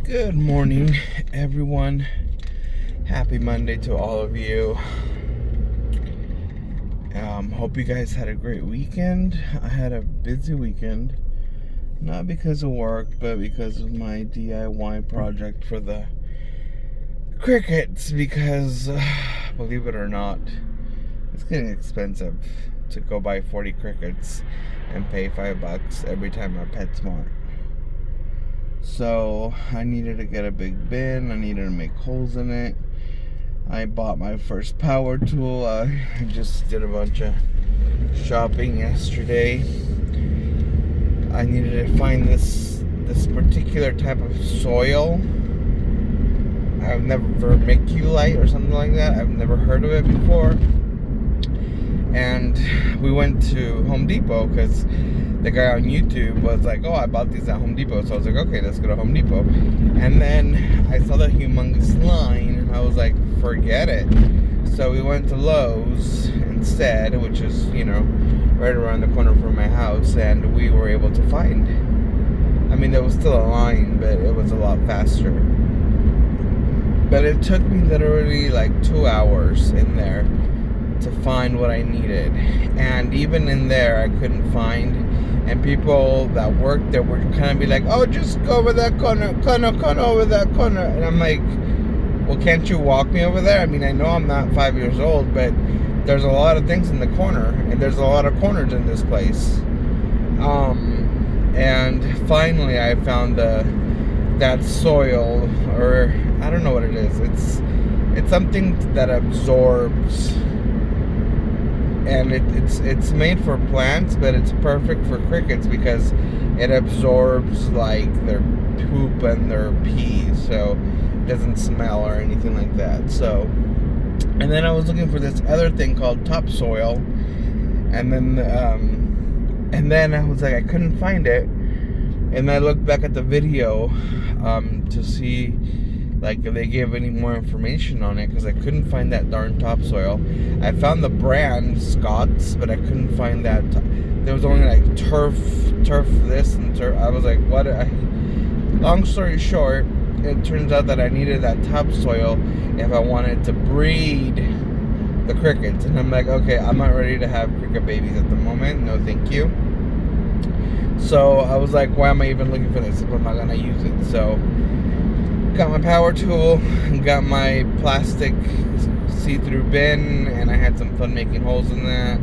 Good morning, everyone. Happy Monday to all of you. Hope you guys had a great weekend. I had a busy weekend, not because of work, but because of my DIY project for the crickets. Because, believe it or not, it's getting expensive to go buy 40 crickets and pay $5 every time at PetSmart. So I needed to get a big bin. I needed to make holes in it. I bought my first power tool. I just did a bunch of shopping yesterday. I needed to find this particular type of soil. I've never, vermiculite or something like that. I've never heard of it before. And we went to Home Depot because the guy on YouTube was like, oh, I bought these at Home Depot. So I was like, okay, let's go to Home Depot. And then I saw the humongous line and I was like, forget it. So we went to Lowe's instead, which is, right around the corner from my house. And we were able to find, there was still a line, but it was a lot faster. But it took me literally like 2 hours in there to find what I needed. And even in there, I couldn't find. And people that worked there would kind of be like, oh, just go over that corner over that corner. And I'm like, well, can't you walk me over there? I know I'm not 5 years old, but there's a lot of things in the corner. And there's a lot of corners in this place. And finally, I found that soil, or I don't know what it is. It's something that absorbs. And it's made for plants, but it's perfect for crickets because it absorbs like their poop and their pee, so it doesn't smell or anything like that. So, and then I was looking for this other thing called topsoil, and then I was like, I couldn't find it, and I looked back at the video to see like if they gave any more information on it, because I couldn't find that darn topsoil. I found the brand Scott's, but I couldn't find that. There was only like turf this and turf. I was like, what? Long story short, it turns out that I needed that topsoil if I wanted to breed the crickets. And I'm like, okay, I'm not ready to have cricket babies at the moment. No, thank you. So I was like, why am I even looking for this if I'm not gonna use it? So got my power tool, got my plastic see-through bin, and I had some fun making holes in that.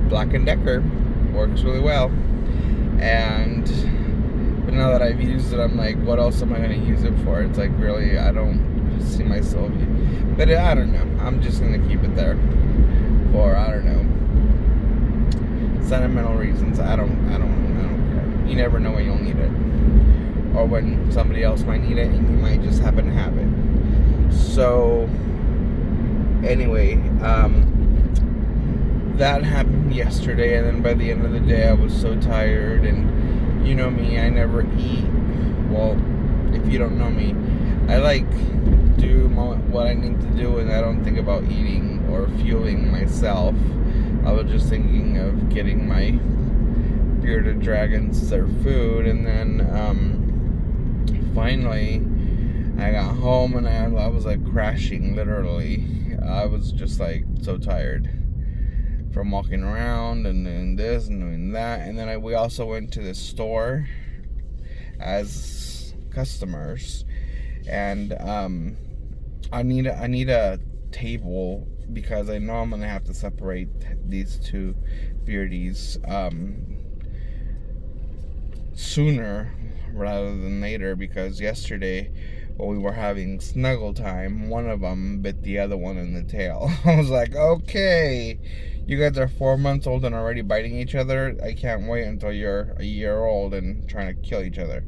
Black & Decker works really well. But now that I've used it, I'm like, what else am I going to use it for? It's like, really, I don't see myself. But I don't know. I'm just going to keep it there for, I don't know, sentimental reasons. I don't care. You never know when you'll need it, or when somebody else might need it and you might just happen to have it. So anyway, that happened yesterday, and then by the end of the day I was so tired. And you know me, I never eat. Well, if you don't know me, I like do what I need to do, and I don't think about eating or fueling myself. I was just thinking of getting my bearded dragons their food. And then finally I got home, and I was like crashing, literally. I was just like so tired from walking around and doing this and doing that. And then we also went to the store as customers, and I need a table because I know I'm gonna have to separate these two beardies sooner rather than later, because yesterday when we were having snuggle time, one of them bit the other one in the tail. I was like, okay, you guys are 4 months old and already biting each other. I can't wait until you're a year old and trying to kill each other.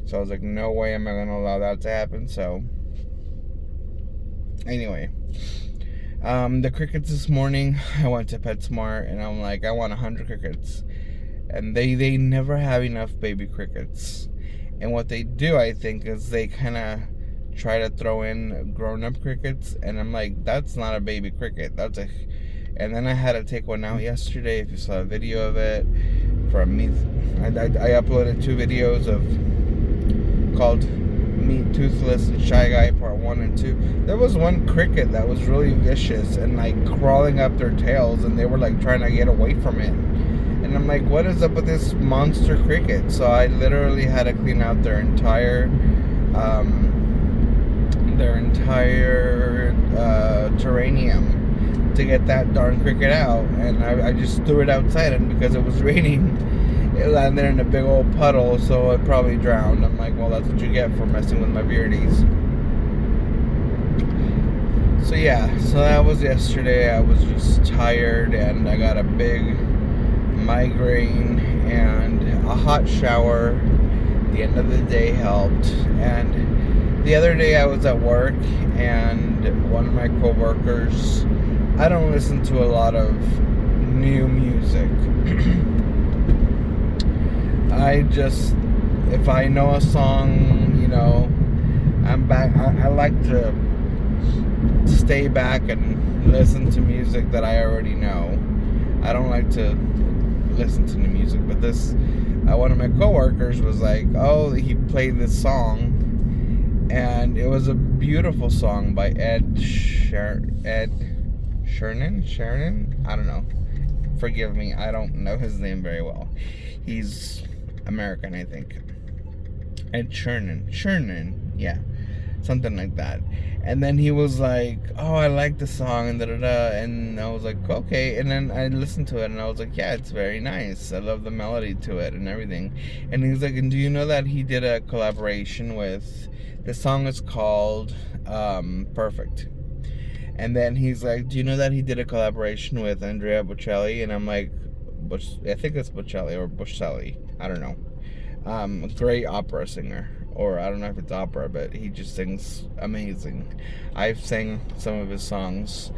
So I was like, no way am I going to allow that to happen. So anyway, the crickets this morning, I went to PetSmart and I'm like, I want 100 crickets. And they never have enough baby crickets. And what they do, I think, is they kind of try to throw in grown-up crickets, and I'm like, that's not a baby cricket. And then I had to take one out yesterday. If you saw a video of it from me, I uploaded 2 videos of called Meet Toothless and Shy Guy Part 1 and 2. There was one cricket that was really vicious and like crawling up their tails, and they were like trying to get away from it. And I'm like, what is up with this monster cricket? So I literally had to clean out their entire terrarium to get that darn cricket out. And I just threw it outside, and because it was raining, it landed in a big old puddle, so it probably drowned. I'm like, well, that's what you get for messing with my beardies. So yeah, so that was yesterday. I was just tired, and I got a big migraine, and a hot shower at the end of the day helped. And the other day I was at work, and one of my coworkers, I don't listen to a lot of new music. If I know a song, I'm back. I like to stay back and listen to music that I already know. I don't like to listen to new music. But one of my coworkers was like, oh, he played this song, and it was a beautiful song by Ed Sheeran. I don't know. Forgive me, I don't know his name very well. He's American, I think. Ed Sheeran, yeah, something like that. And then he was like, oh, I like the song, and and I was like, okay. And then I listened to it, and I was like, yeah, it's very nice. I love the melody to it and everything. And he was like, and do you know that he did a collaboration with, the song is called Perfect. And then he's like, do you know that he did a collaboration with Andrea Bocelli? And I'm like, I think it's Bocelli or Bocelli. I don't know. A great opera singer. Or I don't know if it's opera, but he just sings amazing. I've sang some of his songs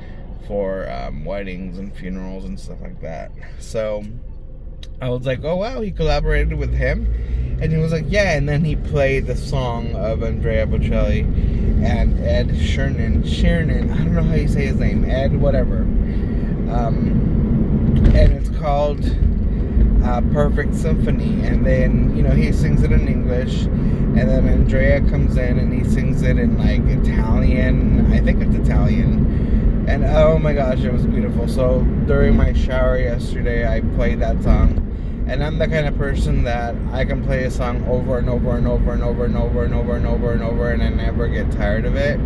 for weddings and funerals and stuff like that. So I was like, oh wow, he collaborated with him? And he was like, yeah. And then he played the song of Andrea Bocelli and Ed Sheeran. I don't know how you say his name. Ed whatever. And it's called Perfect Symphony. And then, he sings it in English. And then Andrea comes in and he sings it in like Italian. I think it's Italian. And oh my gosh, it was beautiful. So during my shower yesterday, I played that song. And I'm the kind of person that I can play a song over and over and over and over and over and over and over and over, and I never get tired of it.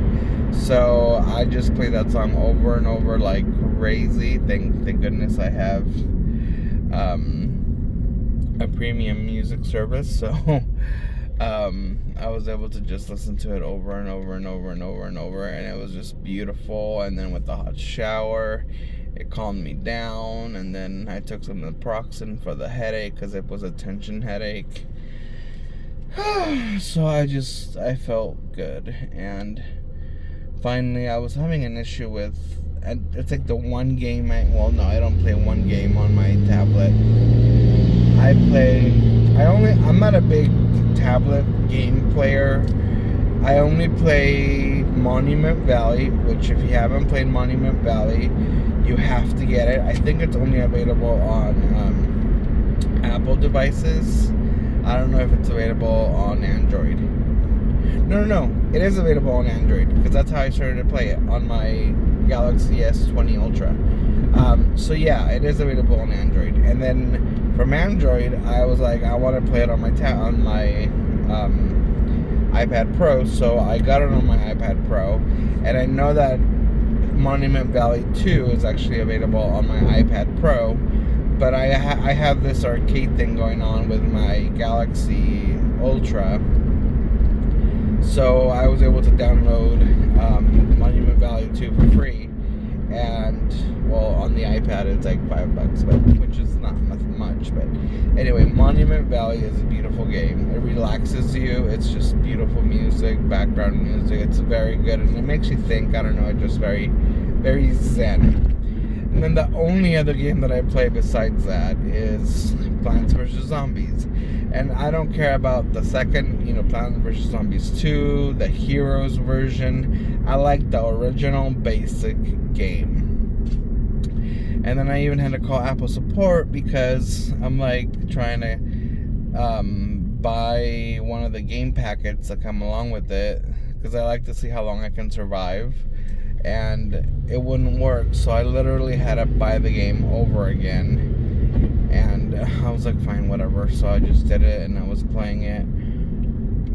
So I just play that song over and over like crazy. Thank goodness I have a premium music service. So I was able to just listen to it over and over and over and over and over, and it was just beautiful. And then with the hot shower, it calmed me down, and then I took some naproxen for the headache because it was a tension headache. So I felt good. And finally, I was having an issue with, it's like the one game I don't play one game on my tablet. I'm not a big tablet game player. I only play Monument Valley, which if you haven't played Monument Valley, you have to get it. I think it's only available on Apple devices. I don't know if it's available on Android. No. It is available on Android, because that's how I started to play it, on my Galaxy S20 Ultra. So yeah, it is available on Android. And then from Android, I was like, I want to play it on my iPad Pro. So I got it on my iPad Pro, and I know that Monument Valley 2 is actually available on my iPad Pro, but I have this arcade thing going on with my Galaxy Ultra, so I was able to download Monument Valley 2 for free. And well, on the iPad it's like $5, but which is not much. But anyway, Monument Valley is a beautiful game. It relaxes you. It's just beautiful music, background music. It's very good, and it makes you think. I don't know. It's just very, very zen. And then the only other game that I play besides that is Plants vs. Zombies. And I don't care about the second, Plants vs. Zombies 2, the Heroes version. I like the original basic game. And then I even had to call Apple support because I'm like trying to buy one one of the game packets that come along with it, because I like to see how long I can survive, and it wouldn't work, so I literally had to buy the game over again, and I was like, fine, whatever, so I just did it, and I was playing it,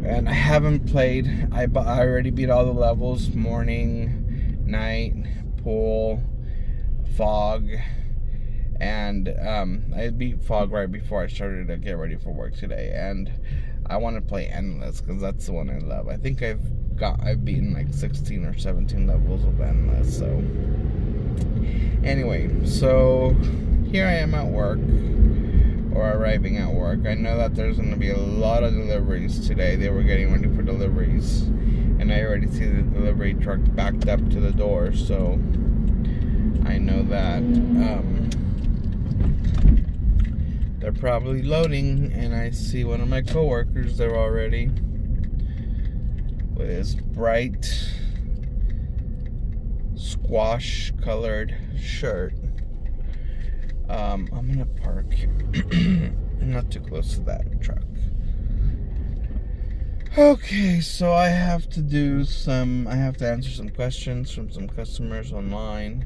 and I haven't played. I already beat all the levels: morning, night, pool, fog, and I beat fog right before I started to get ready for work today, and I want to play endless because that's the one I love. I think I've beaten like 16 or 17 levels of endless. So anyway, so here I am at work, or arriving at work. I know that there's going to be a lot of deliveries today. They were getting ready for deliveries, and I already see the delivery truck backed up to the door, so I know that they're probably loading. And I see one of my coworkers there already with his bright squash colored shirt. I'm gonna park not too close to that truck. Okay, so I have to answer some questions from some customers online,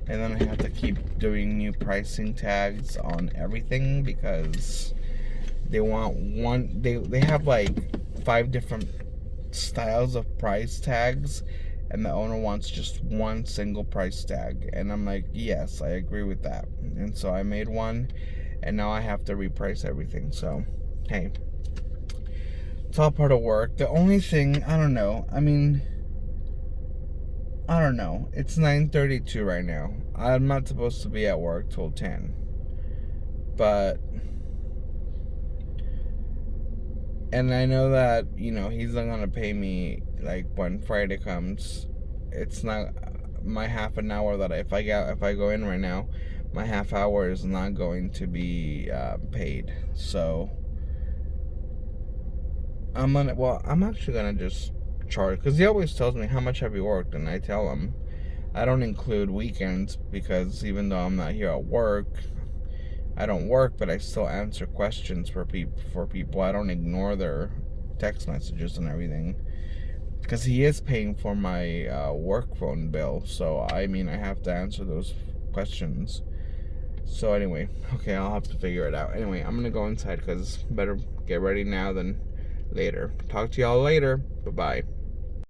and then I have to keep doing new pricing tags on everything because they want they have like 5 different styles of price tags, and the owner wants just one single price tag, and I'm like, yes, I agree with that. And so I made one, and now I have to reprice everything. So hey, it's all part of work. The only thing, I don't know, it's 9:32 right now. I'm not supposed to be at work till 10, but and I know that, he's not gonna pay me like when Friday comes. It's not my half an hour that if I go in right now, my half hour is not going to be paid. So I'm actually gonna just charge, because he always tells me how much have you worked, and I tell him I don't include weekends, because even though I'm not here at work, I don't work, but I still answer questions for people. I don't ignore their text messages and everything, because he is paying for my work phone bill. So I have to answer those questions. So anyway, okay, I'll have to figure it out. Anyway, I'm gonna go inside because better get ready now than later. Talk to y'all later. Bye-bye.